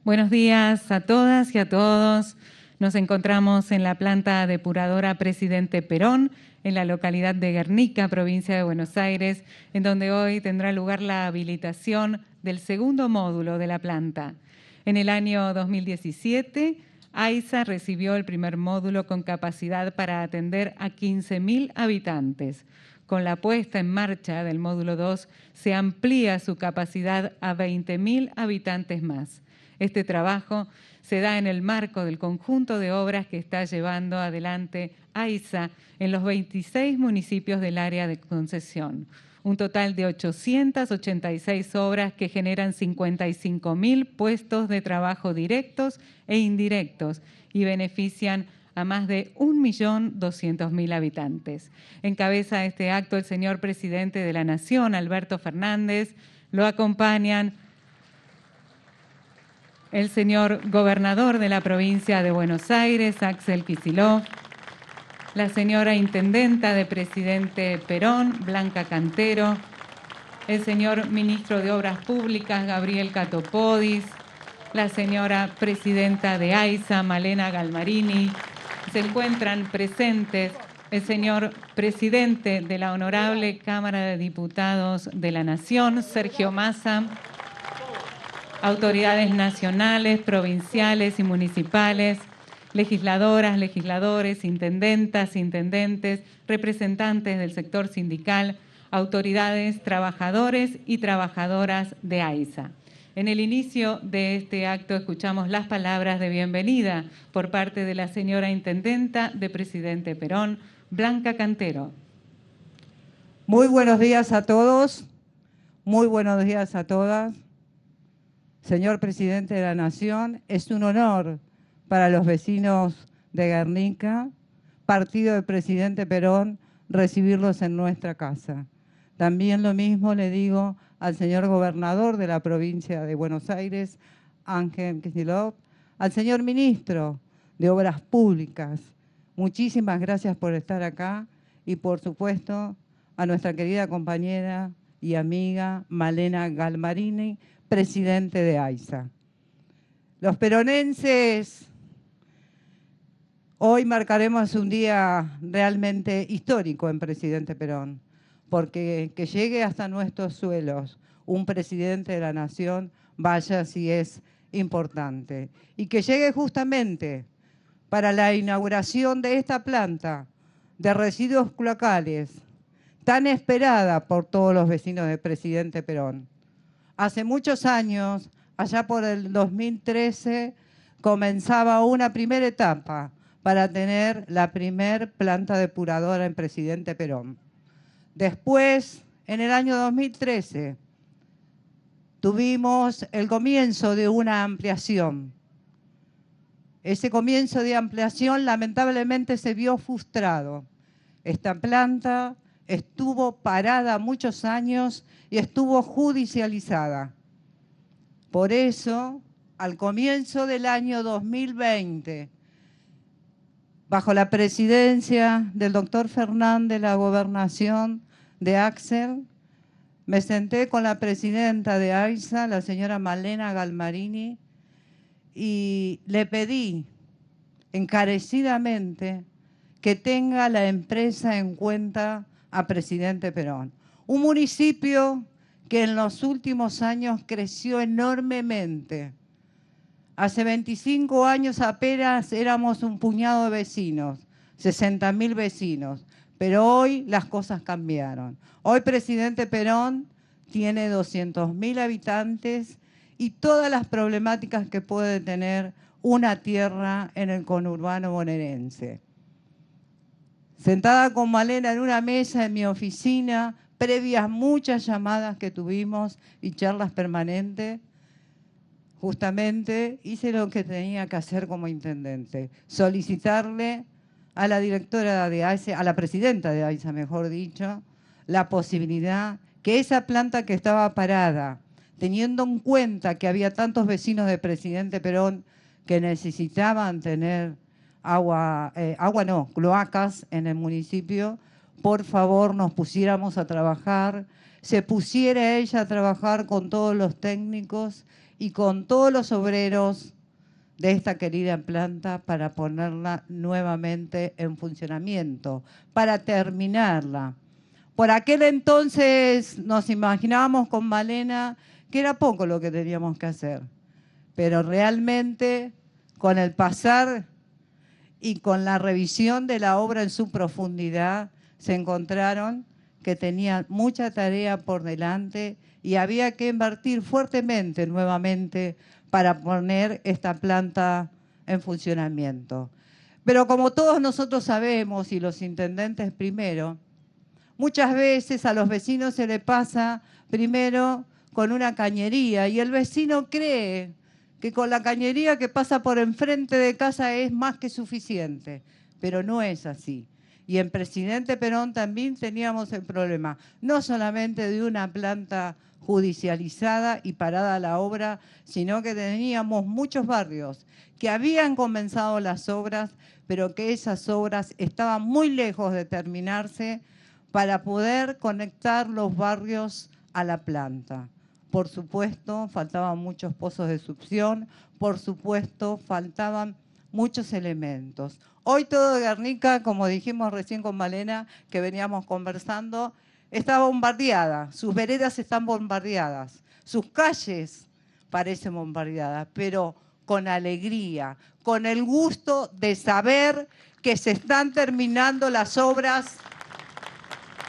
Buenos días a todas y a todos. Nos encontramos en la planta depuradora Presidente Perón, en la localidad de Guernica, provincia de Buenos Aires, en donde hoy tendrá lugar la habilitación del segundo módulo de la planta. En el año 2017, AISA recibió el primer módulo con capacidad para atender a 15.000 habitantes. Con la puesta en marcha del módulo 2, se amplía su capacidad a 20.000 habitantes más. Este trabajo se da en el marco del conjunto de obras que está llevando adelante AISA en los 26 municipios del área de concesión. Un total de 886 obras que generan 55.000 puestos de trabajo directos e indirectos y benefician a más de 1.200.000 habitantes. Encabeza este acto el señor Presidente de la Nación, Alberto Fernández. Lo acompañan el señor Gobernador de la provincia de Buenos Aires, Axel Kicillof, la señora Intendenta de Presidente Perón, Blanca Cantero, el señor Ministro de Obras Públicas, Gabriel Catopodis, la señora Presidenta de AISA, Malena Galmarini. Se encuentran presentes el señor Presidente de la Honorable Cámara de Diputados de la Nación, Sergio Massa, autoridades nacionales, provinciales y municipales, legisladoras, legisladores, intendentas, intendentes, representantes del sector sindical, autoridades, trabajadores y trabajadoras de AISA. En el inicio de este acto escuchamos las palabras de bienvenida por parte de la señora Intendenta de Presidente Perón, Blanca Cantero. Muy buenos días a todos, muy buenos días a todas. Señor Presidente de la Nación, es un honor para los vecinos de Guernica, partido del Presidente Perón, recibirlos en nuestra casa. También lo mismo le digo al señor Gobernador de la provincia de Buenos Aires, Axel Kicillof, al señor Ministro de Obras Públicas. Muchísimas gracias por estar acá y, por supuesto, a nuestra querida compañera y amiga Malena Galmarini, Presidente de AISA. Los peronenses, hoy marcaremos un día realmente histórico en Presidente Perón, porque que llegue hasta nuestros suelos un presidente de la nación, vaya si es importante. Y que llegue justamente para la inauguración de esta planta de residuos cloacales, tan esperada por todos los vecinos de Presidente Perón. Hace muchos años, allá por el 2013, comenzaba una primera etapa para tener la primer planta depuradora en Presidente Perón. Después, en el año 2013, tuvimos el comienzo de una ampliación. Ese comienzo de ampliación lamentablemente se vio frustrado. Esta planta estuvo parada muchos años y estuvo judicializada. Por eso, al comienzo del año 2020, bajo la presidencia del doctor Fernández, la gobernación de Axel, me senté con la presidenta de AISA, la señora Malena Galmarini, y le pedí encarecidamente que tenga la empresa en cuenta a Presidente Perón. Un municipio que en los últimos años creció enormemente. Hace 25 años apenas éramos un puñado de vecinos, 60.000 vecinos, pero hoy las cosas cambiaron. Hoy Presidente Perón tiene 200.000 habitantes y todas las problemáticas que puede tener una tierra en el conurbano bonaerense. Sentada con Malena en una mesa en mi oficina, previas muchas llamadas que tuvimos y charlas permanentes, justamente hice lo que tenía que hacer como intendente, solicitarle a la directora de AISA, a la presidenta de AISA, mejor dicho, la posibilidad que esa planta que estaba parada, teniendo en cuenta que había tantos vecinos de Presidente Perón que necesitaban tener cloacas en el municipio, por favor nos pusiéramos a trabajar, se pusiera ella a trabajar con todos los técnicos y con todos los obreros de esta querida planta para ponerla nuevamente en funcionamiento, para terminarla. Por aquel entonces nos imaginábamos con Malena que era poco lo que teníamos que hacer, pero realmente con el pasar y con la revisión de la obra en su profundidad se encontraron que tenían mucha tarea por delante y había que invertir fuertemente nuevamente para poner esta planta en funcionamiento. Pero como todos nosotros sabemos, y los intendentes primero, muchas veces a los vecinos se les pasa primero con una cañería y el vecino cree que con la cañería que pasa por enfrente de casa es más que suficiente, pero no es así. Y en Presidente Perón también teníamos el problema, no solamente de una planta judicializada y parada la obra, sino que teníamos muchos barrios que habían comenzado las obras, pero que esas obras estaban muy lejos de terminarse para poder conectar los barrios a la planta. Por supuesto, faltaban muchos pozos de succión, por supuesto, faltaban muchos elementos. Hoy todo Guernica, como dijimos recién con Malena, que veníamos conversando, está bombardeada, sus veredas están bombardeadas, sus calles parecen bombardeadas, pero con alegría, con el gusto de saber que se están terminando las obras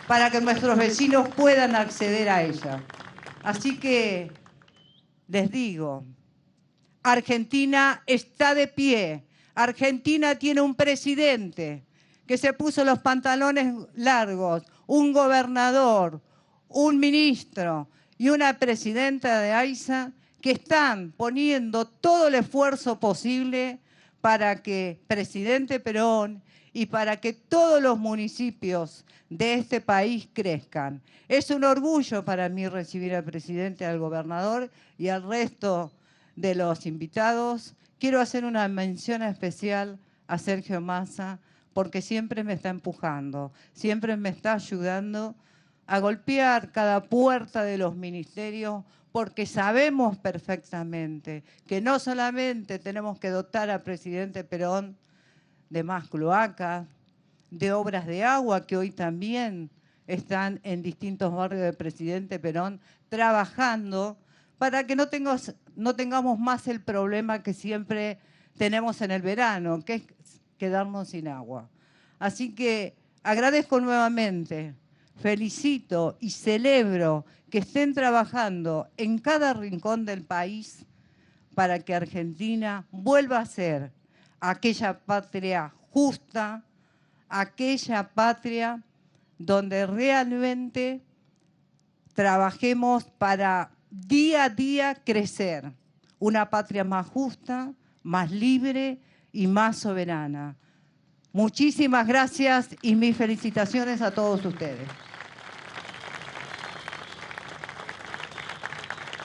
para que nuestros vecinos puedan acceder a ella. Así que les digo, Argentina está de pie. Argentina tiene un presidente que se puso los pantalones largos, un gobernador, un ministro y una presidenta de AISA que están poniendo todo el esfuerzo posible para que Presidente Perón y para que todos los municipios de este país crezcan. Es un orgullo para mí recibir al presidente, al gobernador y al resto de los invitados. Quiero hacer una mención especial a Sergio Massa, porque siempre me está empujando, siempre me está ayudando a golpear cada puerta de los ministerios, porque sabemos perfectamente que no solamente tenemos que dotar al presidente Perón de más cloacas, de obras de agua que hoy también están en distintos barrios de Presidente Perón trabajando para que no tengamos más el problema que siempre tenemos en el verano, que es quedarnos sin agua. Así que agradezco nuevamente, felicito y celebro que estén trabajando en cada rincón del país para que Argentina vuelva a ser aquella patria justa, aquella patria donde realmente trabajemos para día a día crecer. Una patria más justa, más libre y más soberana. Muchísimas gracias y mis felicitaciones a todos ustedes.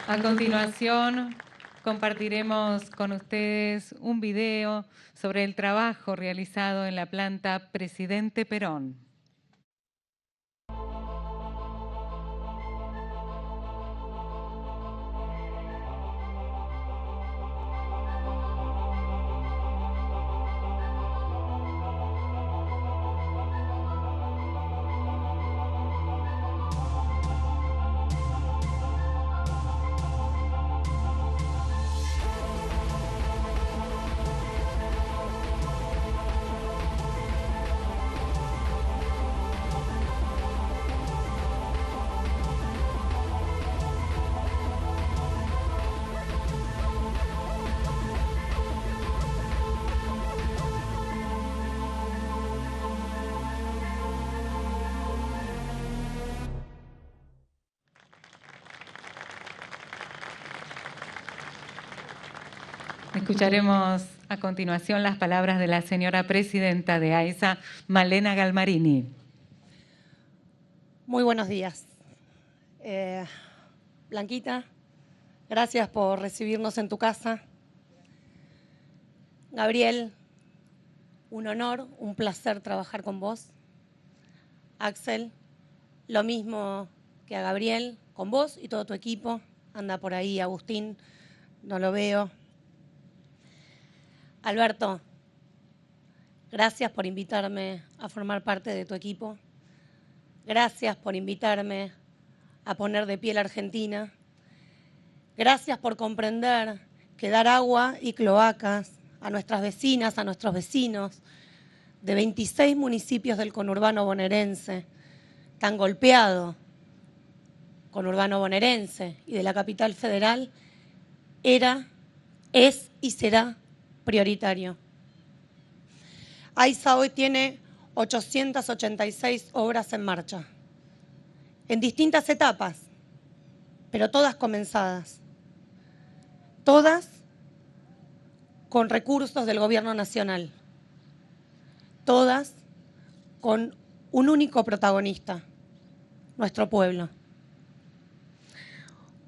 A continuación, compartiremos con ustedes un video sobre el trabajo realizado en la planta Presidente Perón. Escucharemos a continuación las palabras de la señora presidenta de AISA, Malena Galmarini. Muy buenos días. Blanquita, gracias por recibirnos en tu casa. Gabriel, un honor, un placer trabajar con vos. Axel, lo mismo que a Gabriel, con vos y todo tu equipo. Anda por ahí Agustín no lo veo. Alberto, gracias por invitarme a formar parte de tu equipo. Gracias por invitarme a poner de pie la Argentina. Gracias por comprender que dar agua y cloacas a nuestras vecinas, a nuestros vecinos de 26 municipios del conurbano bonaerense, tan golpeado conurbano bonaerense y de la capital federal, era, es y será prioritario. AISA hoy tiene 886 obras en marcha, en distintas etapas, pero todas comenzadas, todas con recursos del Gobierno Nacional, todas con un único protagonista, nuestro pueblo.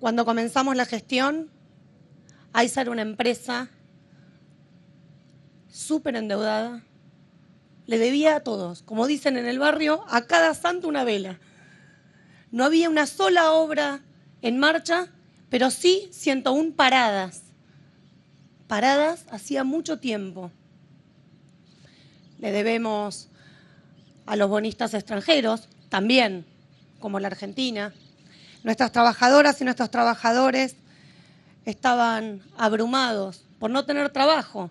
Cuando comenzamos la gestión, AISA era una empresa súper endeudada, le debía a todos, como dicen en el barrio, a cada santo una vela. No había una sola obra en marcha, pero sí 101 paradas. Paradas hacía mucho tiempo. Le debemos a los bonistas extranjeros, también, como la Argentina. Nuestras trabajadoras y nuestros trabajadores estaban abrumados por no tener trabajo,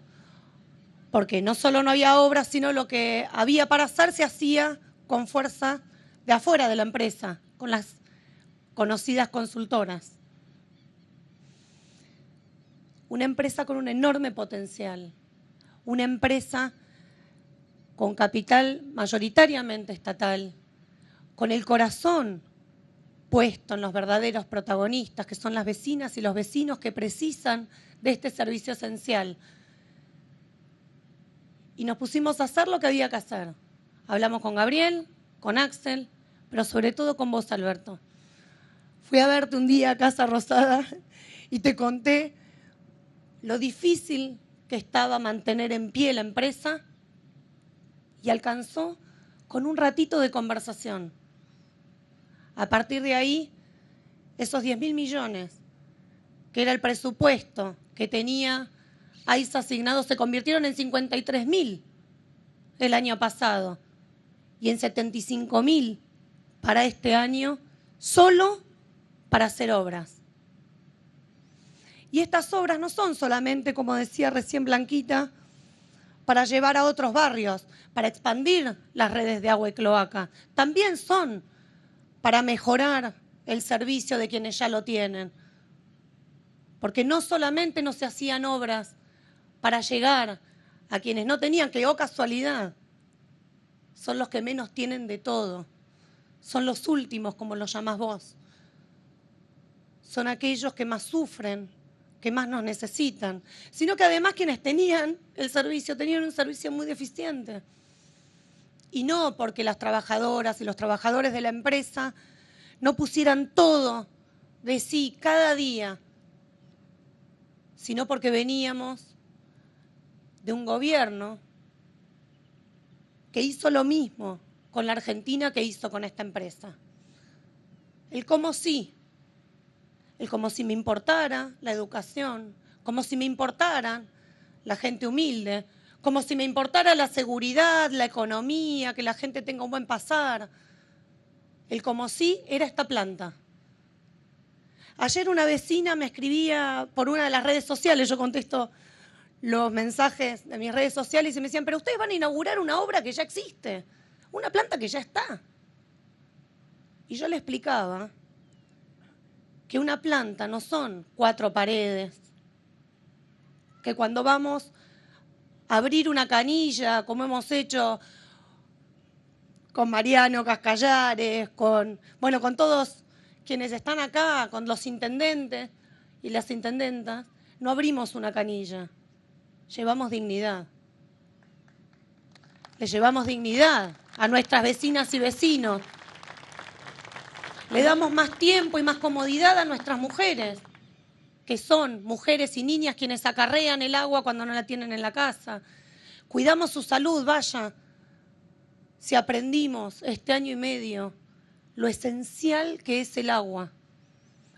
porque no solo no había obras, sino lo que había para hacer se hacía con fuerza de afuera de la empresa, con las conocidas consultoras. Una empresa con un enorme potencial, una empresa con capital mayoritariamente estatal, con el corazón puesto en los verdaderos protagonistas, que son las vecinas y los vecinos que precisan de este servicio esencial. Y nos pusimos a hacer lo que había que hacer. Hablamos con Gabriel, con Axel, pero sobre todo con vos, Alberto. Fui a verte un día a Casa Rosada y te conté lo difícil que estaba mantener en pie la empresa y alcanzó con un ratito de conversación. A partir de ahí, esos 10.000 millones, que era el presupuesto que tenía AISA asignado, se convirtieron en 53.000 el año pasado y en 75.000 para este año, solo para hacer obras. Y estas obras no son solamente, como decía recién Blanquita, para llevar a otros barrios, para expandir las redes de agua y cloaca. También son para mejorar el servicio de quienes ya lo tienen. Porque no solamente no se hacían obras para llegar a quienes no tenían, que oh casualidad, son los que menos tienen de todo. Son los últimos, como los llamás vos. Son aquellos que más sufren, que más nos necesitan. Sino que además quienes tenían el servicio, tenían un servicio muy deficiente. Y no porque las trabajadoras y los trabajadores de la empresa no pusieran todo de sí cada día, sino porque veníamos de un gobierno que hizo lo mismo con la Argentina que hizo con esta empresa. El como si me importara la educación, como si me importara la gente humilde, como si me importara la seguridad, la economía, que la gente tenga un buen pasar. El como si era esta planta. Ayer una vecina me escribía por una de las redes sociales, yo contesto los mensajes de mis redes sociales y me decían, pero ustedes van a inaugurar una obra que ya existe, una planta que ya está. Y yo le explicaba que una planta no son 4 paredes, que cuando vamos a abrir una canilla, como hemos hecho con Mariano Cascallares, con todos quienes están acá, con los intendentes y las intendentas, no abrimos una canilla, llevamos dignidad. Le llevamos dignidad a nuestras vecinas y vecinos. Le damos más tiempo y más comodidad a nuestras mujeres, que son mujeres y niñas quienes acarrean el agua cuando no la tienen en la casa. Cuidamos su salud, vaya. Si aprendimos este año y medio lo esencial que es el agua,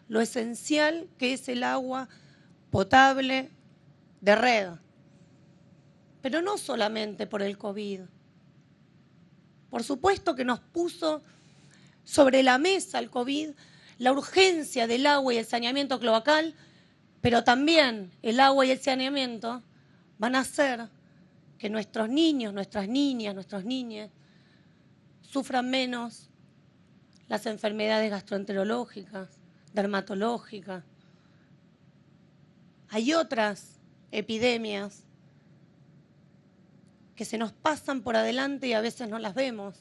lo esencial que es el agua potable, de red. Pero no solamente por el COVID. Por supuesto que nos puso sobre la mesa el COVID la urgencia del agua y el saneamiento cloacal, pero también el agua y el saneamiento van a hacer que nuestros niños, nuestras niñas, nuestros niños sufran menos las enfermedades gastroenterológicas, dermatológicas. Hay otras epidemias que se nos pasan por adelante y a veces no las vemos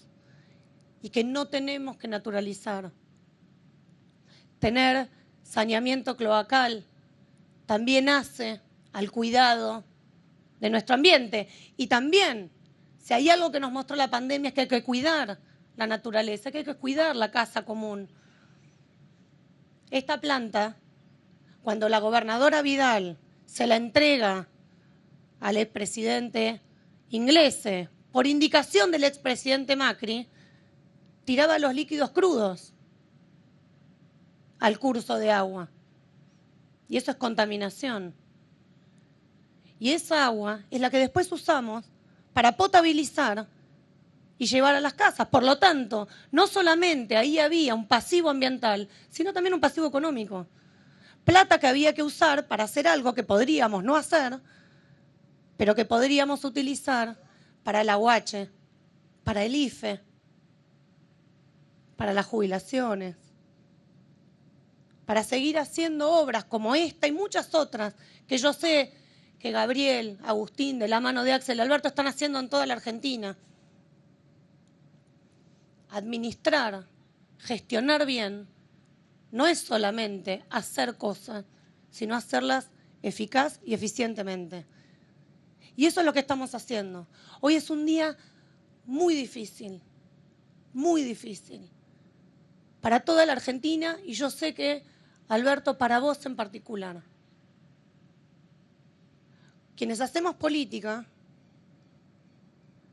y que no tenemos que naturalizar. Tener saneamiento cloacal también hace al cuidado de nuestro ambiente. Y también, si hay algo que nos mostró la pandemia, es que hay que cuidar la naturaleza, que hay que cuidar la casa común. Esta planta, cuando la gobernadora Vidal se la entrega al expresidente Inglese, por indicación del expresidente Macri, tiraba los líquidos crudos al curso de agua. Y eso es contaminación. Y esa agua es la que después usamos para potabilizar y llevar a las casas. Por lo tanto, no solamente ahí había un pasivo ambiental, sino también un pasivo económico. Plata que había que usar para hacer algo que podríamos no hacer, pero que podríamos utilizar para el aguache, para el IFE, para las jubilaciones, para seguir haciendo obras como esta y muchas otras que yo sé que Gabriel, Agustín, de la mano de Axel y Alberto, están haciendo en toda la Argentina. Administrar, gestionar bien, no es solamente hacer cosas, sino hacerlas eficaz y eficientemente. Y eso es lo que estamos haciendo. Hoy es un día muy difícil para toda la Argentina y yo sé que, Alberto, para vos en particular. Quienes hacemos política,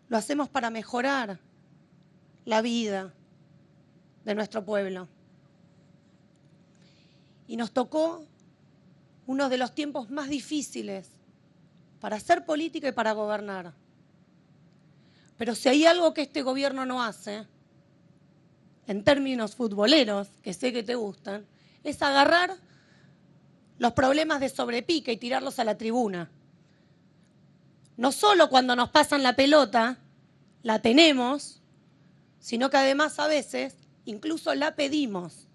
lo hacemos para mejorar la vida de nuestro pueblo. Y nos tocó uno de los tiempos más difíciles para hacer política y para gobernar. Pero si hay algo que este gobierno no hace, en términos futboleros, que sé que te gustan, es agarrar los problemas de sobrepique y tirarlos a la tribuna. No solo cuando nos pasan la pelota, la tenemos, sino que además a veces incluso la pedimos.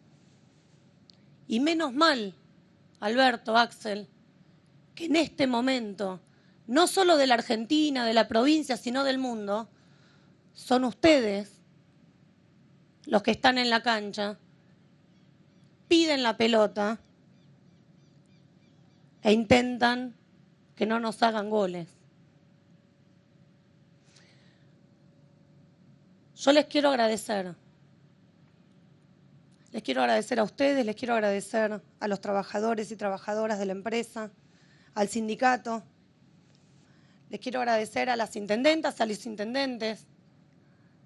Y menos mal, Alberto, Axel, que en este momento, no solo de la Argentina, de la provincia, sino del mundo, son ustedes los que están en la cancha, piden la pelota e intentan que no nos hagan goles. Yo les quiero agradecer. Les quiero agradecer a ustedes, les quiero agradecer a los trabajadores y trabajadoras de la empresa, al sindicato. Les quiero agradecer a las intendentas, a los intendentes.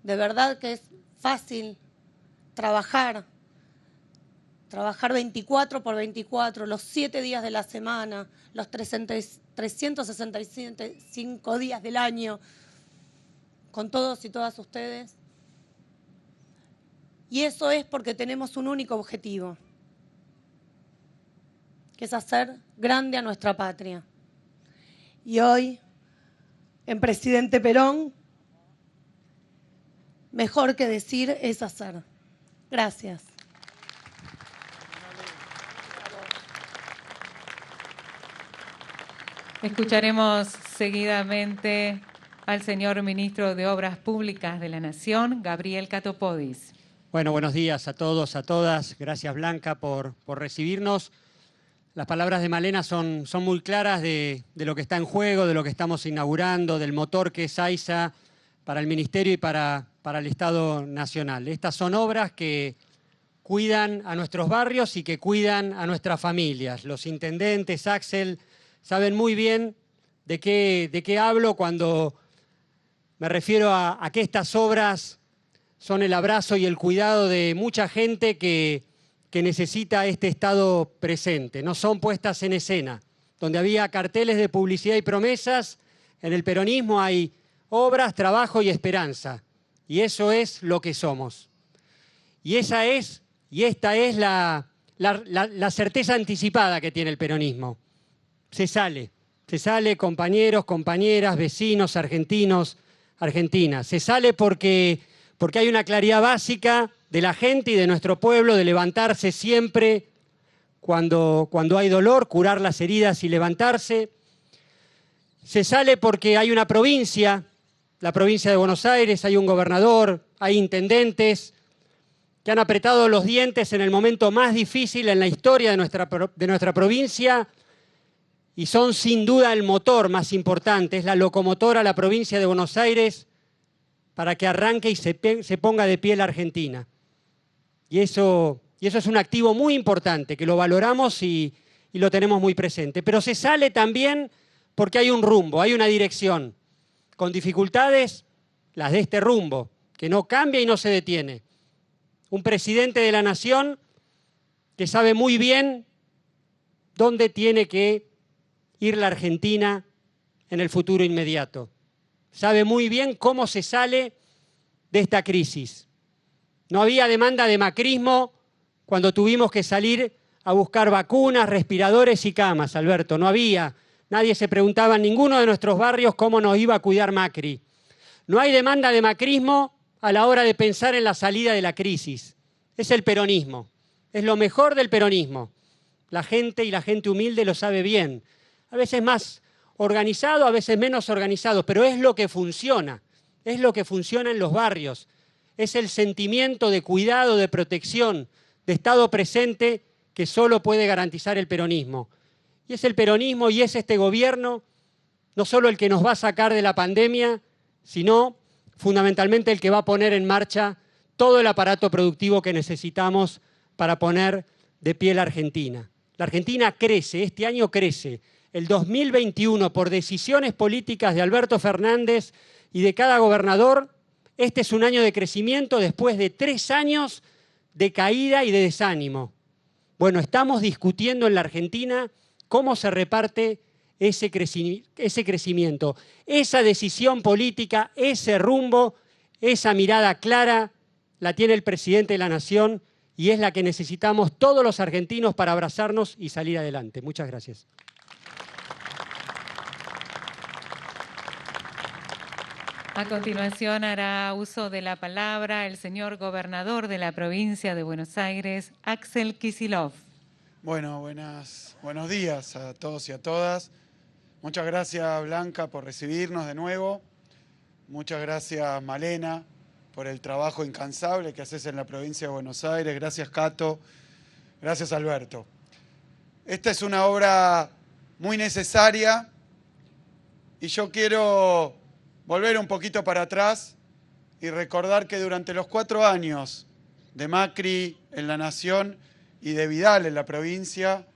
De verdad que es fácil trabajar 24 por 24, los 7 días de la semana, los 365 días del año, con todos y todas ustedes. Y eso es porque tenemos un único objetivo, que es hacer grande a nuestra patria. Y hoy, en Presidente Perón, mejor que decir es hacer. Gracias. Escucharemos seguidamente al señor Ministro de Obras Públicas de la Nación, Gabriel Catopodis. Bueno, buenos días a todos, a todas. Gracias, Blanca, por recibirnos. Las palabras de Malena son muy claras de lo que está en juego, de lo que estamos inaugurando, del motor que es AISA para el Ministerio y para el Estado Nacional. Estas son obras que cuidan a nuestros barrios y que cuidan a nuestras familias. Los intendentes, Axel, saben muy bien de qué hablo cuando me refiero a que estas obras son el abrazo y el cuidado de mucha gente que necesita este Estado presente. No son puestas en escena, Donde había carteles de publicidad y promesas, en el peronismo hay obras, trabajo y esperanza. Y eso es lo que somos. Y esta es la certeza anticipada que tiene el peronismo. Se sale, compañeros, compañeras, vecinos, argentinos, argentinas. Se sale porque hay una claridad básica de la gente y de nuestro pueblo de levantarse siempre cuando hay dolor, curar las heridas y levantarse. Se sale porque hay una provincia, la provincia de Buenos Aires, hay un gobernador, hay intendentes que han apretado los dientes en el momento más difícil en la historia de nuestra provincia y son sin duda el motor más importante, es la locomotora la provincia de Buenos Aires para que arranque y se ponga de pie la Argentina. Y eso es un activo muy importante, que lo valoramos y lo tenemos muy presente. Pero se sale también porque hay un rumbo, hay una dirección, con dificultades, las de este rumbo, que no cambia y no se detiene. Un presidente de la nación que sabe muy bien dónde tiene que ir la Argentina en el futuro inmediato. Sabe muy bien cómo se sale de esta crisis. No había demanda de macrismo cuando tuvimos que salir a buscar vacunas, respiradores y camas, Alberto. No había. Nadie se preguntaba en ninguno de nuestros barrios cómo nos iba a cuidar Macri. No hay demanda de macrismo a la hora de pensar en la salida de la crisis. Es el peronismo. Es lo mejor del peronismo. La gente y la gente humilde lo sabe bien. A veces más organizado, a veces menos organizado, pero es lo que funciona. Es lo que funciona en los barrios. Es el sentimiento de cuidado, de protección, de estado presente que solo puede garantizar el peronismo. Y es el peronismo y es este gobierno no solo el que nos va a sacar de la pandemia, sino fundamentalmente el que va a poner en marcha todo el aparato productivo que necesitamos para poner de pie la Argentina. La Argentina crece, este año crece. El 2021, por decisiones políticas de Alberto Fernández y de cada gobernador, este es un año de crecimiento después de 3 años de caída y de desánimo. Bueno, estamos discutiendo en la Argentina cómo se reparte ese crecimiento, esa decisión política, ese rumbo, esa mirada clara, la tiene el presidente de la Nación y es la que necesitamos todos los argentinos para abrazarnos y salir adelante. Muchas gracias. A continuación hará uso de la palabra el señor gobernador de la provincia de Buenos Aires, Axel Kicillof. Bueno, buenos días a todos y a todas. Muchas gracias, Blanca, por recibirnos de nuevo. Muchas gracias, Malena, por el trabajo incansable que haces en la provincia de Buenos Aires. Gracias, Cato. Gracias, Alberto. Esta es una obra muy necesaria y yo quiero volver un poquito para atrás y recordar que durante los 4 años de Macri en la Nación y de Vidal en la provincia,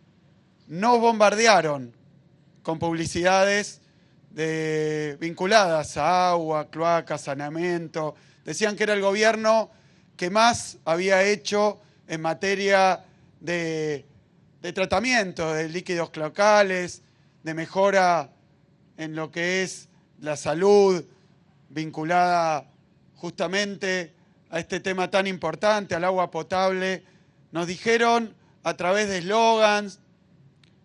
nos bombardearon con publicidades vinculadas a agua, cloaca, saneamiento. Decían que era el gobierno que más había hecho en materia de tratamiento de líquidos cloacales, de mejora en lo que es la salud vinculada justamente a este tema tan importante, al agua potable. Nos dijeron a través de eslogans,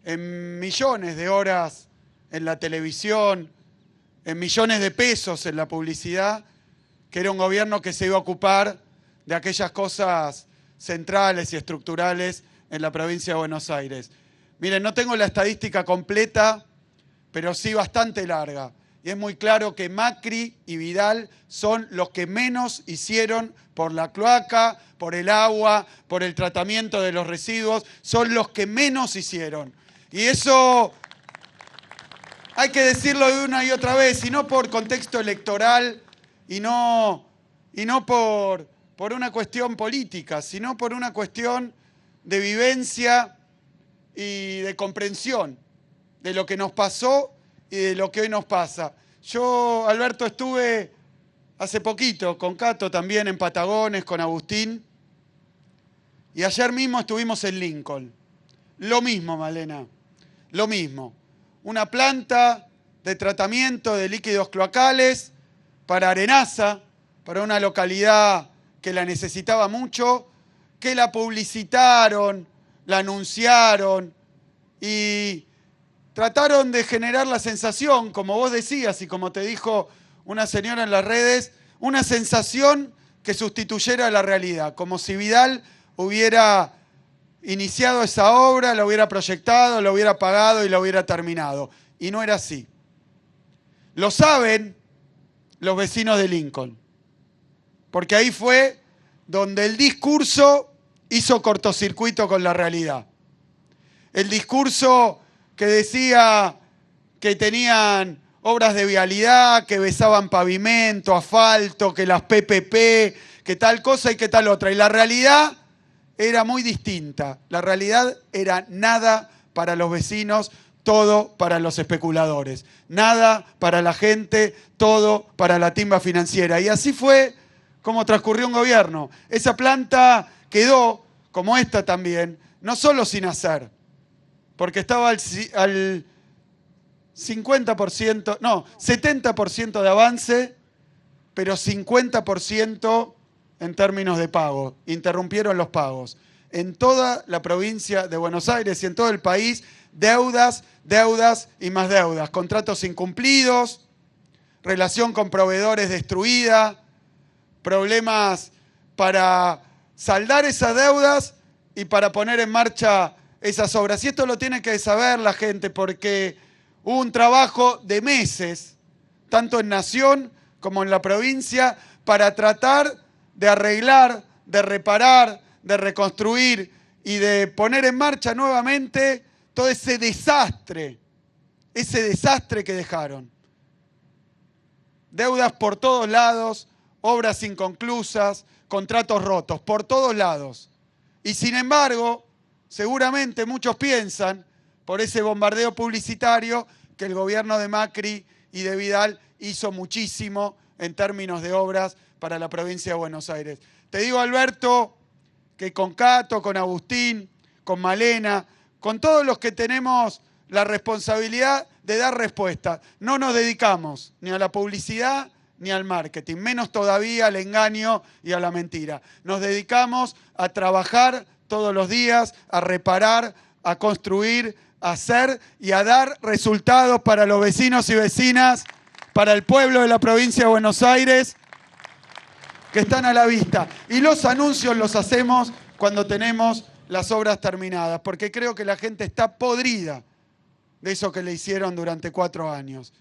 en millones de horas en la televisión, en millones de pesos en la publicidad, que era un gobierno que se iba a ocupar de aquellas cosas centrales y estructurales en la provincia de Buenos Aires. Miren, no tengo la estadística completa, pero sí bastante larga. Y es muy claro que Macri y Vidal son los que menos hicieron por la cloaca, por el agua, por el tratamiento de los residuos, son los que menos hicieron. Y eso hay que decirlo de una y otra vez, y no por contexto electoral, y no por una cuestión política, sino por una cuestión de vivencia y de comprensión de lo que nos pasó y de lo que hoy nos pasa. Yo, Alberto, estuve hace poquito con Cato también en Patagones, con Agustín, y ayer mismo estuvimos en Lincoln. Lo mismo, Malena, lo mismo. una planta de tratamiento de líquidos cloacales para Arenaza, para una localidad que la necesitaba mucho, que la publicitaron, la anunciaron y trataron de generar la sensación, como vos decías y como te dijo una señora en las redes, una sensación que sustituyera la realidad, como si Vidal hubiera iniciado esa obra, la hubiera proyectado, la hubiera pagado y la hubiera terminado. Y no era así. Lo saben los vecinos de Lincoln, porque ahí fue donde el discurso hizo cortocircuito con la realidad. El discurso que decía que tenían obras de vialidad, que besaban pavimento, asfalto, que las PPP, que tal cosa y que tal otra. Y la realidad era muy distinta. La realidad era nada para los vecinos, todo para los especuladores. Nada para la gente, todo para la timba financiera. Y así fue como transcurrió un gobierno. Esa planta quedó, como esta también, no solo sin hacer, porque estaba al 50%, no, 70% de avance, pero 50% en términos de pago. Interrumpieron los pagos. En toda la provincia de Buenos Aires y en todo el país, deudas, deudas y más deudas. Contratos incumplidos, relación con proveedores destruida, problemas para saldar esas deudas y para poner en marcha esas obras. Y esto lo tiene que saber la gente porque hubo un trabajo de meses, tanto en Nación como en la provincia, para tratar de arreglar, de reparar, de reconstruir y de poner en marcha nuevamente todo ese desastre que dejaron. Deudas por todos lados, obras inconclusas, contratos rotos, por todos lados. Y sin embargo, seguramente muchos piensan, por ese bombardeo publicitario, que el gobierno de Macri y de Vidal hizo muchísimo en términos de obras para la provincia de Buenos Aires. Te digo, Alberto, que con Cato, con Agustín, con Malena, con todos los que tenemos la responsabilidad de dar respuesta, no nos dedicamos ni a la publicidad ni al marketing, menos todavía al engaño y a la mentira. Nos dedicamos a trabajar todos los días, a reparar, a construir, a hacer y a dar resultados para los vecinos y vecinas, para el pueblo de la provincia de Buenos Aires, que están a la vista. Y los anuncios los hacemos cuando tenemos las obras terminadas, porque creo que la gente está podrida de eso que le hicieron durante 4 años.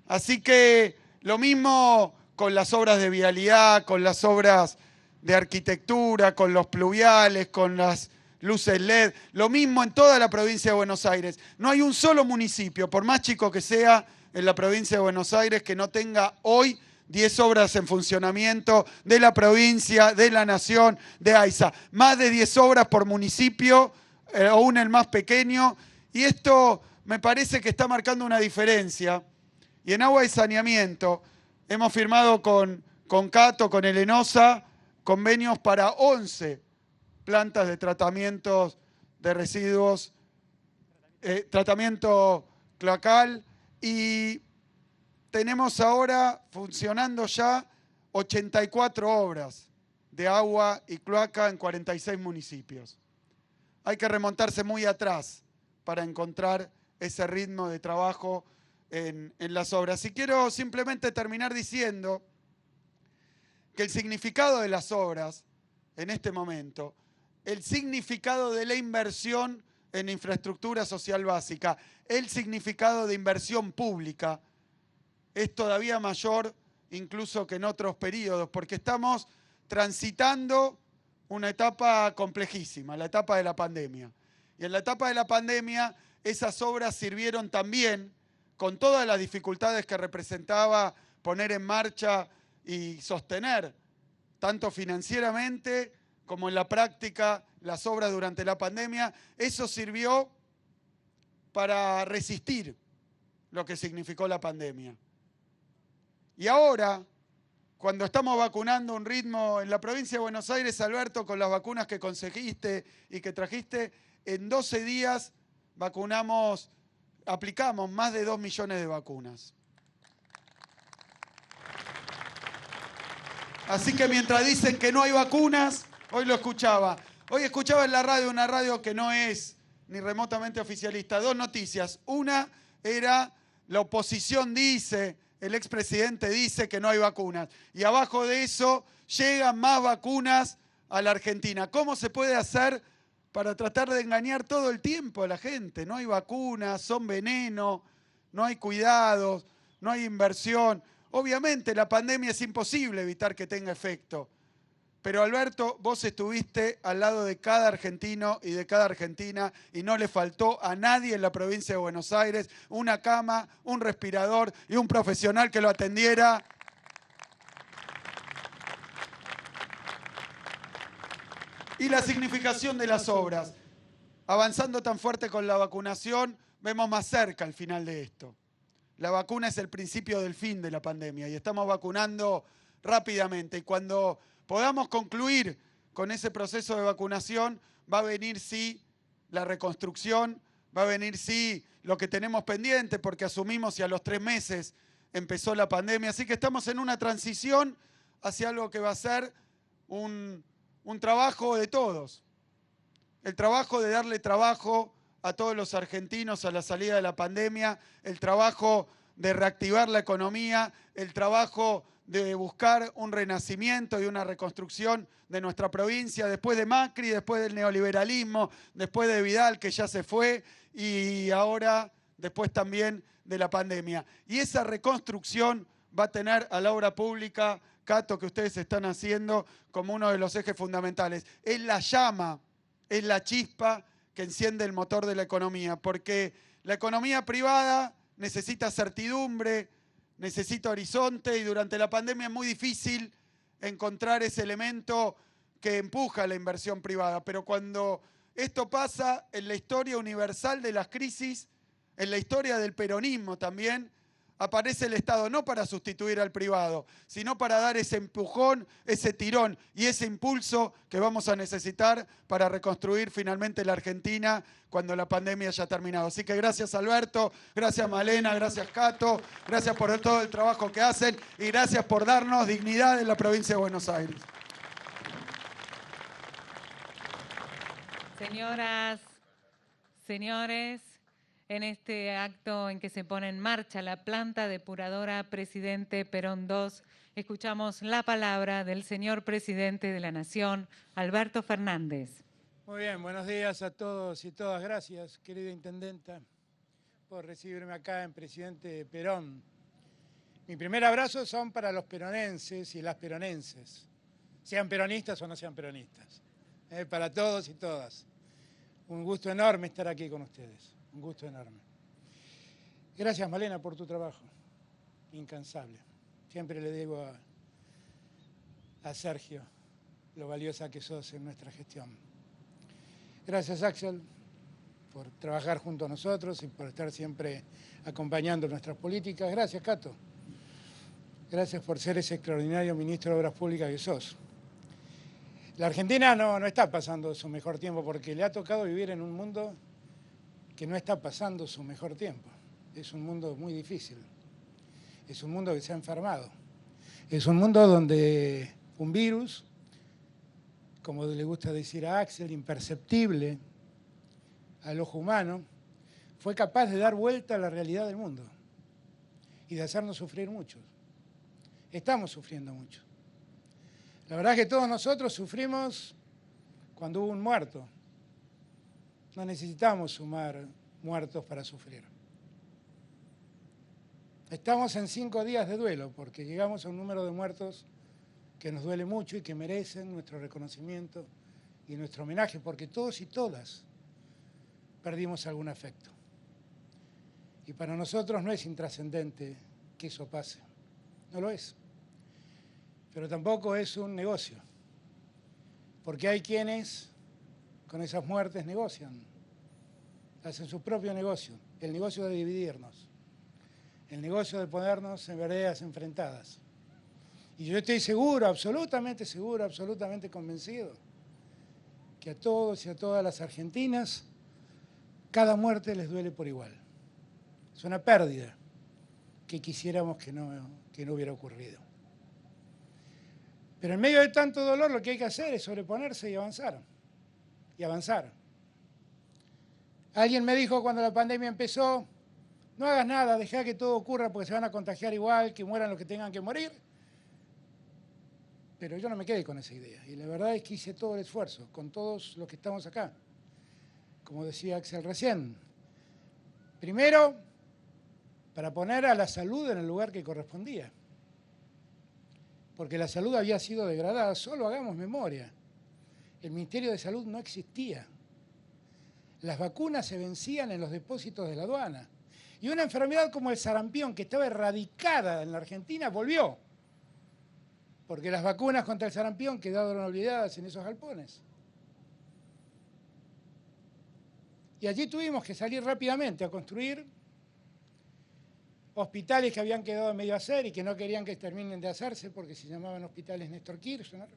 Así que lo mismo con las obras de vialidad, con las obras de arquitectura, con los pluviales, con las luces LED, lo mismo en toda la provincia de Buenos Aires. No hay un solo municipio, por más chico que sea en la provincia de Buenos Aires, que no tenga hoy 10 obras en funcionamiento de la provincia, de la nación, de AISA. Más de 10 obras por municipio, aún el más pequeño. Y esto me parece que está marcando una diferencia. Y en agua y saneamiento hemos firmado con Cato, con el ENOSA, convenios para 11 plantas de tratamientos de residuos, tratamiento cloacal, y tenemos ahora funcionando ya 84 obras de agua y cloaca en 46 municipios. Hay que remontarse muy atrás para encontrar ese ritmo de trabajo en las obras. Y quiero simplemente terminar diciendo que el significado de las obras en este momento, el significado de la inversión en infraestructura social básica, el significado de inversión pública es todavía mayor incluso que en otros periodos, porque estamos transitando una etapa complejísima, la etapa de la pandemia. Y en la etapa de la pandemia esas obras sirvieron también, con todas las dificultades que representaba poner en marcha y sostener, tanto financieramente como en la práctica, las obras durante la pandemia. Eso sirvió para resistir lo que significó la pandemia. Y ahora, cuando estamos vacunando un ritmo en la provincia de Buenos Aires, Alberto, con las vacunas que conseguiste y que trajiste, en 12 días vacunamos aplicamos más de 2 millones de vacunas. Así que mientras dicen que no hay vacunas, hoy lo escuchaba. Hoy escuchaba en la radio, una radio que no es ni remotamente oficialista, 2 noticias. Una era la oposición dice, el expresidente dice que no hay vacunas. Y abajo de eso llegan más vacunas a la Argentina. ¿Cómo se puede hacer para tratar de engañar todo el tiempo a la gente? No hay vacunas, son veneno, no hay cuidados, no hay inversión. Obviamente la pandemia es imposible evitar que tenga efecto. Pero Alberto, vos estuviste al lado de cada argentino y de cada argentina y no le faltó a nadie en la provincia de Buenos Aires una cama, un respirador y un profesional que lo atendiera. Y la significación de las obras. Avanzando tan fuerte con la vacunación, vemos más cerca el final de esto. La vacuna es el principio del fin de la pandemia y estamos vacunando rápidamente. Y cuando podamos concluir con ese proceso de vacunación, va a venir sí la reconstrucción, va a venir sí lo que tenemos pendiente, porque asumimos y a los 3 meses empezó la pandemia. Así que estamos en una transición hacia algo que va a ser un trabajo de todos. El trabajo de darle trabajo a todos los argentinos a la salida de la pandemia, el trabajo de reactivar la economía, el trabajo de buscar un renacimiento y una reconstrucción de nuestra provincia después de Macri, después del neoliberalismo, después de Vidal, que ya se fue, y ahora después también de la pandemia. Y esa reconstrucción va a tener a la obra pública, Cato, que ustedes están haciendo como uno de los ejes fundamentales. Es la llama, es la chispa que enciende el motor de la economía, porque la economía privada necesita certidumbre, necesita horizonte, y durante la pandemia es muy difícil encontrar ese elemento que empuja la inversión privada. Pero cuando esto pasa en la historia universal de las crisis, en la historia del peronismo también, aparece el Estado no para sustituir al privado, sino para dar ese empujón, ese tirón y ese impulso que vamos a necesitar para reconstruir finalmente la Argentina cuando la pandemia haya terminado. Así que gracias Alberto, gracias Malena, gracias Cato, gracias por todo el trabajo que hacen y gracias por darnos dignidad en la provincia de Buenos Aires. Señoras, señores, en este acto en que se pone en marcha la planta depuradora Presidente Perón II, escuchamos la palabra del señor Presidente de la Nación, Alberto Fernández. Muy bien, buenos días a todos y todas. Gracias, querida Intendenta, por recibirme acá en Presidente Perón. Mi primer abrazo son para los peronenses y las peronenses, sean peronistas o no sean peronistas. Para todos y todas. Un gusto enorme estar aquí con ustedes. Un gusto enorme. Gracias, Malena, por tu trabajo. Incansable. Siempre le digo a Sergio lo valiosa que sos en nuestra gestión. Gracias, Axel, por trabajar junto a nosotros y por estar siempre acompañando nuestras políticas. Gracias, Cato. Gracias por ser ese extraordinario ministro de Obras Públicas que sos. La Argentina no está pasando su mejor tiempo porque le ha tocado vivir en un mundo que no está pasando su mejor tiempo. Es un mundo muy difícil. Es un mundo que se ha enfermado. Es un mundo donde un virus, como le gusta decir a Axel, imperceptible al ojo humano, fue capaz de dar vuelta a la realidad del mundo y de hacernos sufrir mucho. Estamos sufriendo mucho. La verdad es que todos nosotros sufrimos cuando hubo un muerto. No necesitamos sumar muertos para sufrir. Estamos en 5 días de duelo porque llegamos a un número de muertos que nos duele mucho y que merecen nuestro reconocimiento y nuestro homenaje, porque todos y todas perdimos algún afecto. Y para nosotros no es intrascendente que eso pase. No lo es. Pero tampoco es un negocio. Porque hay quienes con esas muertes negocian. Hacen su propio negocio. El negocio de dividirnos. El negocio de ponernos en veredas enfrentadas. Y yo estoy seguro, absolutamente convencido, que a todos y a todas las argentinas, cada muerte les duele por igual. Es una pérdida que quisiéramos que no hubiera ocurrido. Pero en medio de tanto dolor lo que hay que hacer es sobreponerse y avanzar. Y avanzar. Alguien me dijo cuando la pandemia empezó, no hagas nada, deja que todo ocurra porque se van a contagiar igual, que mueran los que tengan que morir. Pero yo no me quedé con esa idea. Y la verdad es que hice todo el esfuerzo, con todos los que estamos acá. Como decía Axel recién. Primero, para poner a la salud en el lugar que correspondía. Porque la salud había sido degradada. Solo hagamos memoria. El Ministerio de Salud no existía. Las vacunas se vencían en los depósitos de la aduana. Y una enfermedad como el sarampión, que estaba erradicada en la Argentina, volvió. Porque las vacunas contra el sarampión quedaron olvidadas en esos galpones. Y allí tuvimos que salir rápidamente a construir hospitales que habían quedado a medio hacer y que no querían que terminen de hacerse porque se llamaban hospitales Néstor Kirchner.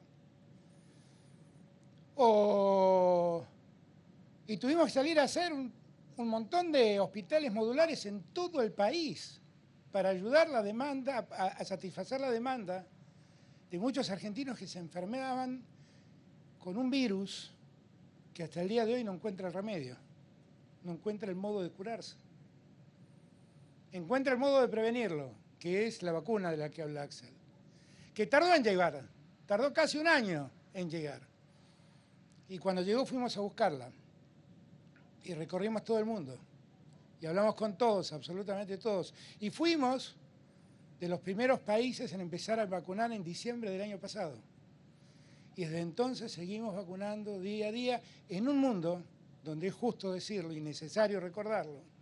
Y tuvimos que salir a hacer un montón de hospitales modulares en todo el país para ayudar la demanda, a satisfacer la demanda de muchos argentinos que se enfermaban con un virus que hasta el día de hoy no encuentra el remedio, no encuentra el modo de curarse. Encuentra el modo de prevenirlo, que es la vacuna de la que habla Axel, que tardó en llegar, tardó casi un año en llegar. Y cuando llegó fuimos a buscarla y recorrimos todo el mundo y hablamos con todos, absolutamente todos. Y fuimos de los primeros países en empezar a vacunar en diciembre del año pasado. Y desde entonces seguimos vacunando día a día en un mundo donde es justo decirlo y necesario recordarlo.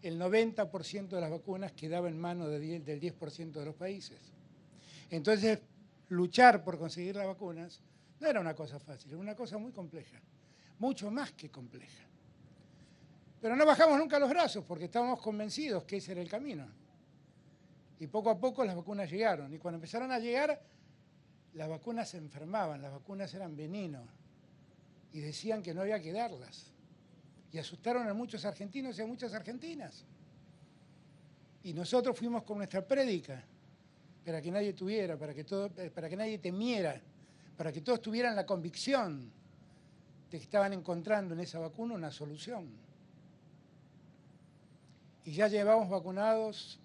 El 90% de las vacunas quedaba en manos del 10% de los países. Entonces, luchar por conseguir las vacunas no era una cosa fácil, era una cosa muy compleja, mucho más que compleja. Pero no bajamos nunca los brazos porque estábamos convencidos que ese era el camino. Y poco a poco las vacunas llegaron. Y cuando empezaron a llegar, las vacunas se enfermaban, las vacunas eran veneno. Y decían que no había que darlas. Y asustaron a muchos argentinos y a muchas argentinas. Y nosotros fuimos con nuestra prédica para que nadie tuviera, para que nadie temiera, para que todos tuvieran la convicción de que estaban encontrando en esa vacuna una solución. Y ya llevamos vacunados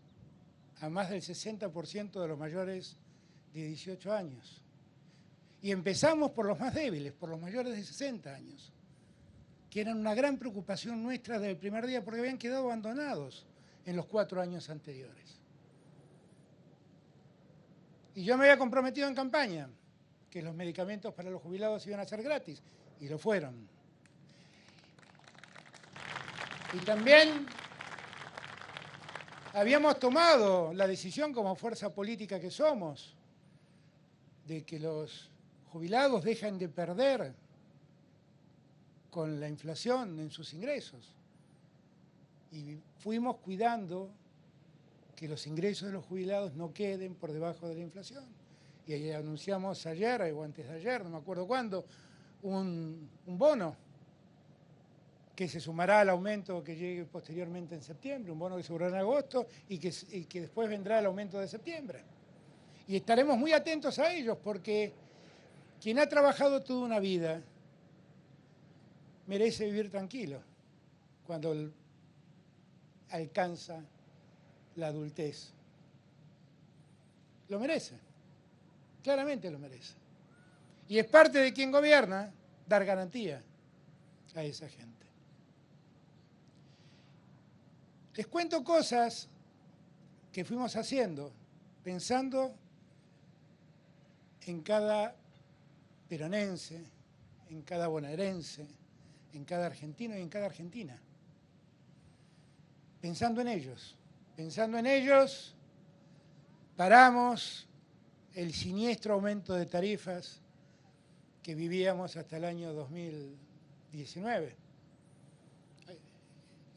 a más del 60% de los mayores de 18 años. Y empezamos por los más débiles, por los mayores de 60 años. Que eran una gran preocupación nuestra desde el primer día porque habían quedado abandonados en los 4 años anteriores. Y yo me había comprometido en campaña que los medicamentos para los jubilados iban a ser gratis, y lo fueron. Y también habíamos tomado la decisión como fuerza política que somos de que los jubilados dejen de perder con la inflación en sus ingresos. Y fuimos cuidando que los ingresos de los jubilados no queden por debajo de la inflación. Y ahí anunciamos ayer, o antes de ayer, no me acuerdo cuándo, un bono que se sumará al aumento que llegue posteriormente en septiembre, un bono que se cobrará en agosto y que después vendrá el aumento de septiembre. Y estaremos muy atentos a ellos porque quien ha trabajado toda una vida merece vivir tranquilo cuando alcanza la adultez. Lo merece, claramente lo merece. Y es parte de quien gobierna dar garantía a esa gente. Les cuento cosas que fuimos haciendo, pensando en cada peronense, en cada bonaerense, en cada argentino y en cada argentina. Pensando en ellos, paramos el siniestro aumento de tarifas que vivíamos hasta el año 2019.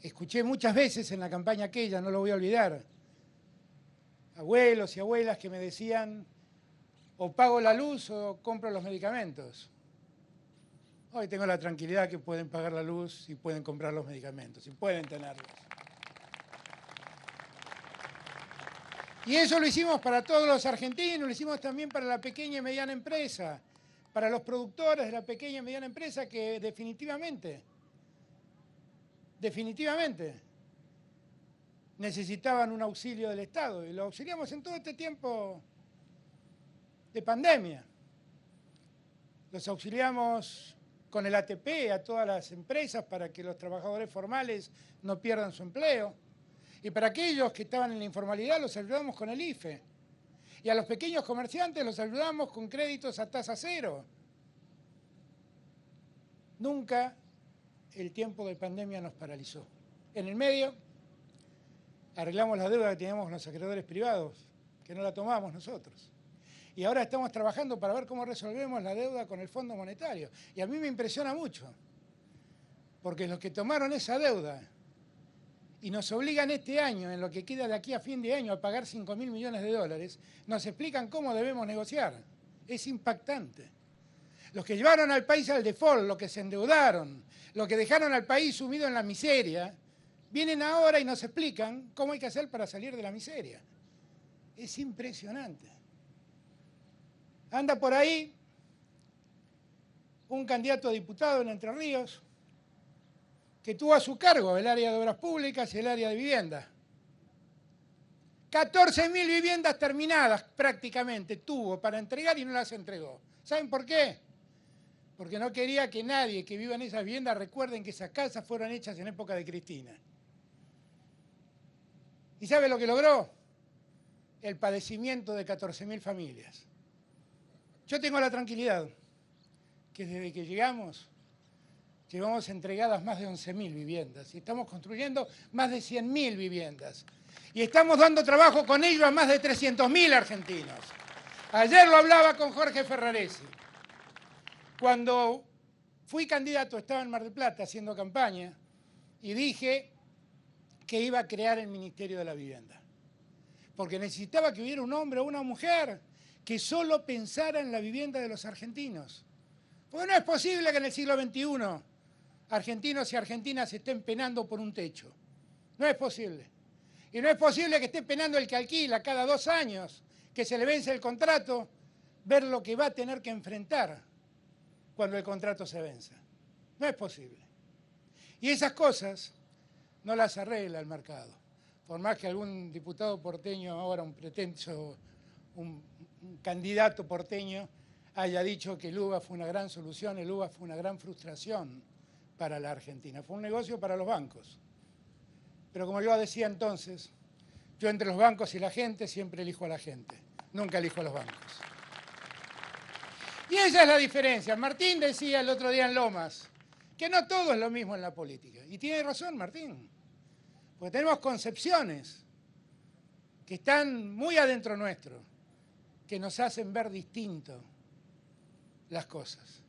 Escuché muchas veces en la campaña aquella, no lo voy a olvidar, abuelos y abuelas que me decían, o pago la luz o compro los medicamentos. Hoy tengo la tranquilidad que pueden pagar la luz y pueden comprar los medicamentos y pueden tenerlos. Y eso lo hicimos para todos los argentinos, lo hicimos también para la pequeña y mediana empresa, para los productores de la pequeña y mediana empresa que definitivamente necesitaban un auxilio del Estado. Y lo auxiliamos en todo este tiempo de pandemia. Los auxiliamos con el ATP a todas las empresas para que los trabajadores formales no pierdan su empleo. Y para aquellos que estaban en la informalidad los ayudamos con el IFE. Y a los pequeños comerciantes los ayudamos con créditos a tasa cero. Nunca el tiempo de pandemia nos paralizó. En el medio arreglamos la deuda que teníamos con los acreedores privados, que no la tomamos nosotros. Y ahora estamos trabajando para ver cómo resolvemos la deuda con el Fondo Monetario. Y a mí me impresiona mucho, porque los que tomaron esa deuda y nos obligan este año, en lo que queda de aquí a fin de año, a pagar 5.000 millones de dólares, nos explican cómo debemos negociar. Es impactante. Los que llevaron al país al default, los que se endeudaron, los que dejaron al país sumido en la miseria, vienen ahora y nos explican cómo hay que hacer para salir de la miseria. Es impresionante. Anda por ahí un candidato a diputado en Entre Ríos que tuvo a su cargo el área de obras públicas y el área de vivienda. 14.000 viviendas terminadas prácticamente tuvo para entregar y no las entregó. ¿Saben por qué? Porque no quería que nadie que viva en esas viviendas recuerden que esas casas fueron hechas en época de Cristina. ¿Y sabe lo que logró? El padecimiento de 14.000 familias. Yo tengo la tranquilidad que desde que llegamos, llevamos entregadas más de 11.000 viviendas y estamos construyendo más de 100.000 viviendas. Y estamos dando trabajo con ello a más de 300.000 argentinos. Ayer lo hablaba con Jorge Ferraresi. Cuando fui candidato, estaba en Mar del Plata haciendo campaña y dije que iba a crear el Ministerio de la Vivienda. Porque necesitaba que hubiera un hombre o una mujer que solo pensara en la vivienda de los argentinos. Porque no es posible que en el siglo XXI argentinos y argentinas estén penando por un techo. No es posible. Y no es posible que esté penando el que alquila cada 2 años, que se le vence el contrato, ver lo que va a tener que enfrentar cuando el contrato se venza. No es posible. Y esas cosas no las arregla el mercado. Por más que algún diputado porteño, ahora un pretenso, un candidato porteño, haya dicho que el UBA fue una gran solución, el UBA fue una gran frustración para la Argentina. Fue un negocio para los bancos. Pero como yo decía entonces, yo entre los bancos y la gente siempre elijo a la gente, nunca elijo a los bancos. Y esa es la diferencia. Martín decía el otro día en Lomas que no todo es lo mismo en la política. Y tiene razón Martín, porque tenemos concepciones que están muy adentro nuestro, que nos hacen ver distinto las cosas.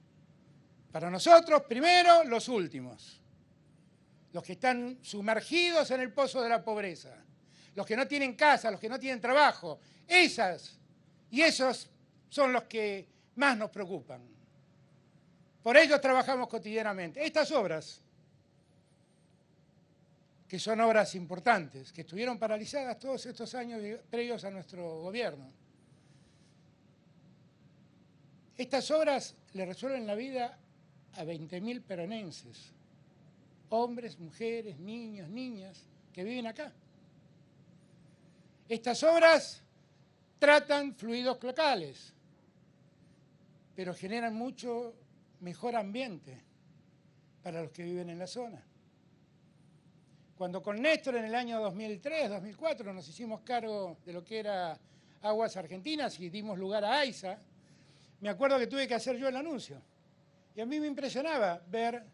Para nosotros, primero, los últimos. Los que están sumergidos en el pozo de la pobreza. Los que no tienen casa, los que no tienen trabajo. Esas y esos son los que más nos preocupan. Por ellos trabajamos cotidianamente. Estas obras, que son obras importantes, que estuvieron paralizadas todos estos años previos a nuestro gobierno, estas obras le resuelven la vida a 20.000 peronenses, hombres, mujeres, niños, niñas, que viven acá. Estas obras tratan fluidos cloacales, pero generan mucho mejor ambiente para los que viven en la zona. Cuando con Néstor en el año 2003, 2004 nos hicimos cargo de lo que era Aguas Argentinas y dimos lugar a AISA, me acuerdo que tuve que hacer yo el anuncio. Y a mí me impresionaba ver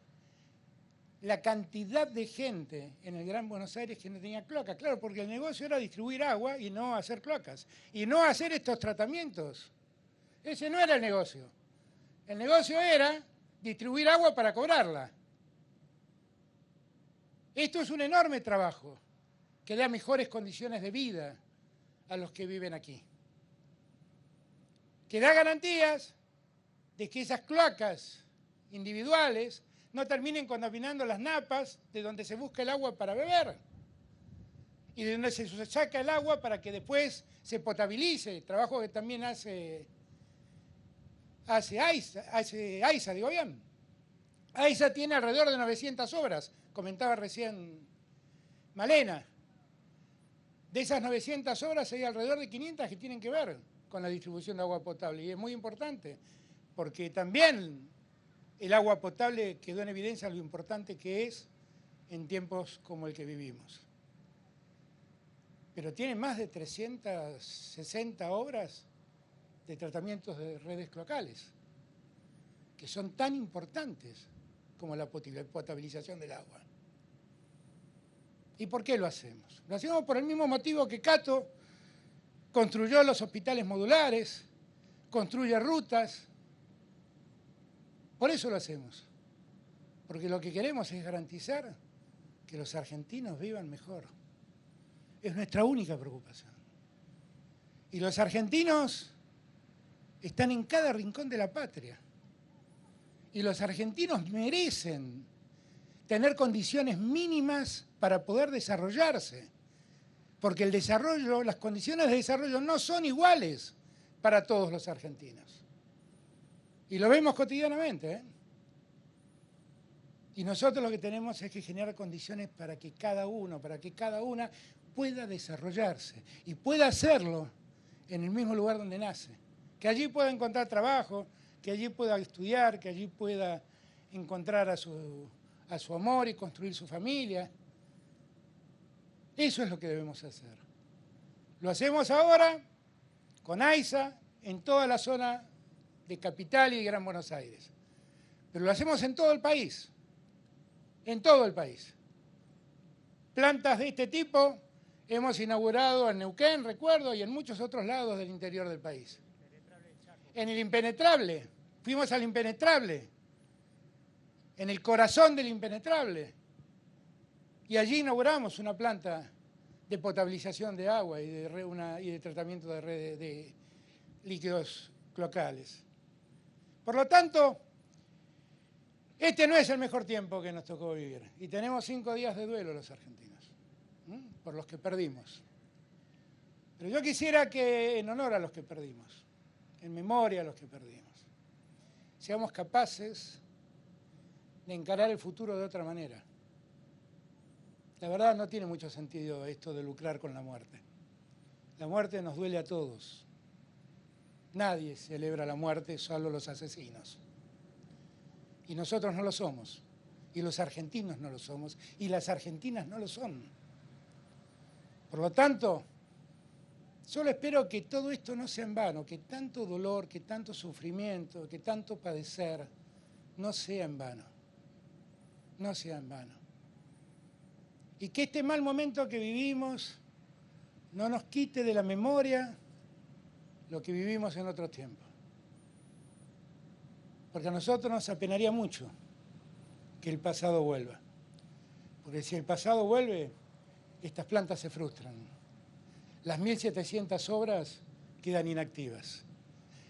la cantidad de gente en el Gran Buenos Aires que no tenía cloaca. Claro, porque el negocio era distribuir agua y no hacer cloacas. Y no hacer estos tratamientos. Ese no era el negocio. El negocio era distribuir agua para cobrarla. Esto es un enorme trabajo que da mejores condiciones de vida a los que viven aquí. Que da garantías de que esas cloacas individuales no terminen contaminando las napas de donde se busca el agua para beber. y de donde se saca el agua para que después se potabilice, trabajo que también hace AISA, digo bien. AISA tiene alrededor de 900 obras, comentaba recién Malena. De esas 900 obras hay alrededor de 500 que tienen que ver con la distribución de agua potable, y es muy importante, porque también el agua potable quedó en evidencia lo importante que es en tiempos como el que vivimos. Pero tiene más de 360 obras de tratamientos de redes cloacales, que son tan importantes como la potabilización del agua. ¿Y por qué lo hacemos? Lo hacemos por el mismo motivo que Cato construyó los hospitales modulares, construye rutas. Por eso lo hacemos. Porque lo que queremos es garantizar que los argentinos vivan mejor. Es nuestra única preocupación. Y los argentinos están en cada rincón de la patria. Y los argentinos merecen tener condiciones mínimas para poder desarrollarse. Porque el desarrollo, las condiciones de desarrollo no son iguales para todos los argentinos. Y lo vemos cotidianamente, ¿eh? Y nosotros lo que tenemos es que generar condiciones para que cada uno, para que cada una pueda desarrollarse y pueda hacerlo en el mismo lugar donde nace. Que allí pueda encontrar trabajo, que allí pueda estudiar, que allí pueda encontrar a su amor y construir su familia. Eso es lo que debemos hacer. Lo hacemos ahora con AISA en toda la zona de Capital y Gran Buenos Aires. Pero lo hacemos en todo el país. En todo el país. Plantas de este tipo hemos inaugurado en Neuquén, recuerdo, y en muchos otros lados del interior del país. En el Impenetrable. Fuimos al Impenetrable. En el corazón del Impenetrable. Y allí inauguramos una planta de potabilización de agua y de tratamiento de redes de líquidos cloacales. Por lo tanto, este no es el mejor tiempo que nos tocó vivir. Y tenemos 5 días de duelo los argentinos, por los que perdimos. Pero yo quisiera que, en honor a los que perdimos, en memoria a los que perdimos, seamos capaces de encarar el futuro de otra manera. La verdad no tiene mucho sentido esto de lucrar con la muerte. La muerte nos duele a todos. Nadie celebra la muerte, solo los asesinos. Y nosotros no lo somos. Y los argentinos no lo somos. Y las argentinas no lo son. Por lo tanto, solo espero que todo esto no sea en vano, que tanto dolor, que tanto sufrimiento, que tanto padecer, no sea en vano. No sea en vano. Y que este mal momento que vivimos no nos quite de la memoria lo que vivimos en otros tiempos. Porque a nosotros nos apenaría mucho que el pasado vuelva. Porque si el pasado vuelve, estas plantas se frustran. Las 1.700 obras quedan inactivas.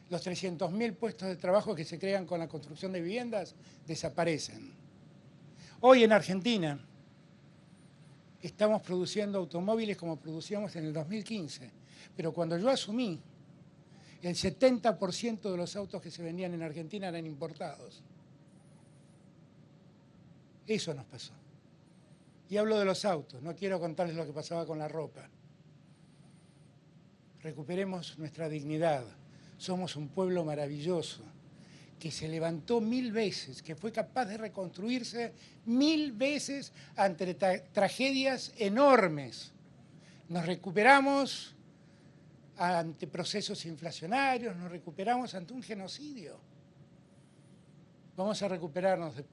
Los 300.000 puestos de trabajo que se crean con la construcción de viviendas desaparecen. Hoy en Argentina estamos produciendo automóviles como producíamos en el 2015, pero cuando yo asumí, el 70% de los autos que se vendían en Argentina eran importados. Eso nos pasó. Y hablo de los autos, no quiero contarles lo que pasaba con la ropa. Recuperemos nuestra dignidad. Somos un pueblo maravilloso, que se levantó 1000 veces, que fue capaz de reconstruirse 1000 veces ante tragedias enormes. Nos recuperamos ante procesos inflacionarios, nos recuperamos ante un genocidio. Vamos a recuperarnos de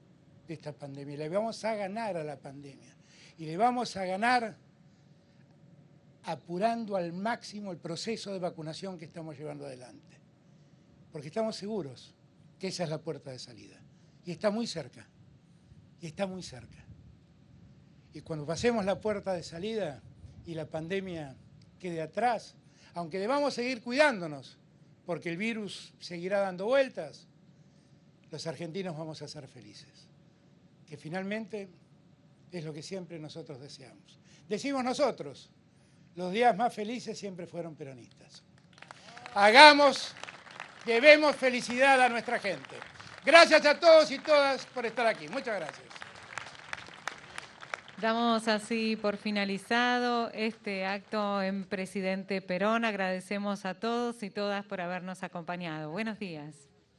esta pandemia, le vamos a ganar a la pandemia. Y le vamos a ganar apurando al máximo el proceso de vacunación que estamos llevando adelante. Porque estamos seguros que esa es la puerta de salida. Y está muy cerca. Y está muy cerca. Y cuando pasemos la puerta de salida y la pandemia quede atrás, aunque debamos seguir cuidándonos, porque el virus seguirá dando vueltas, los argentinos vamos a ser felices. Que finalmente es lo que siempre nosotros deseamos. Decimos nosotros, los días más felices siempre fueron peronistas. Hagamos, llevemos felicidad a nuestra gente. Gracias a todos y todas por estar aquí. Muchas gracias. Damos así por finalizado este acto en Presidente Perón. Agradecemos a todos y todas por habernos acompañado. Buenos días.